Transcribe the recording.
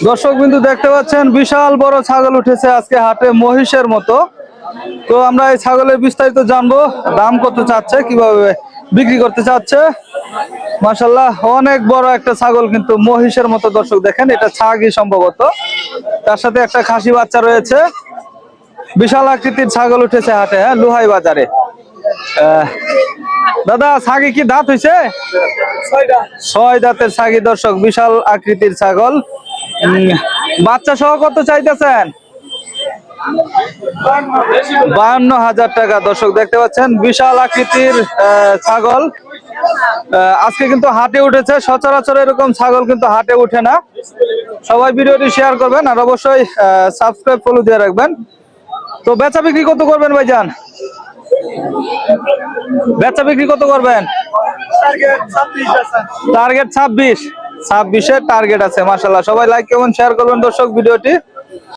দর্শক বিন্দু দেখতে পাচ্ছেন বিশাল বড় ছাগল উঠেছে আজকে হাটে মহিষের মতো। তো আমরা এই ছাগলের বিস্তারিত জানবো, দাম কত চাচ্ছে, কিভাবে বিক্রি করতে চাচ্ছে। মাশাআল্লাহ অনেক বড় একটা ছাগল, কিন্তু মহিষের মতো। দর্শক দেখেন, এটা ছাগই সম্ভবত, তার সাথে একটা খাসি বাচ্চা রয়েছে। বিশাল আকৃতির ছাগল উঠেছে হাটে, হ্যাঁ, লোহাই বাজারে। দাদা, ছাগি কি দাঁত হইছে? 6 দাঁতের ছাগি। দর্শক, বিশাল আকৃতির ছাগল। বাচ্চা সহ কত চাইতেছেন? 52,000 টাকা। দর্শক দেখতে পাচ্ছেন বিশাল আকৃতির ছাগল আজকে কিন্তু হাটে উঠেছে। সচরাচর এরকম ছাগল কিন্তু হাটে উঠে না। সবাই ভিডিওটি শেয়ার করবেন আর অবশ্যই সাবস্ক্রাইব ফলো দিয়ে রাখবেন। তো বেচা বিক্রি কত করবেন ভাইজান? বেচা বিক্রি কত করবেন? টার্গেট 26। 26-এর টার্গেট আছে। মাশাআল্লাহ, সবাই লাইক এবং শেয়ার করবেন দর্শক ভিডিওটি।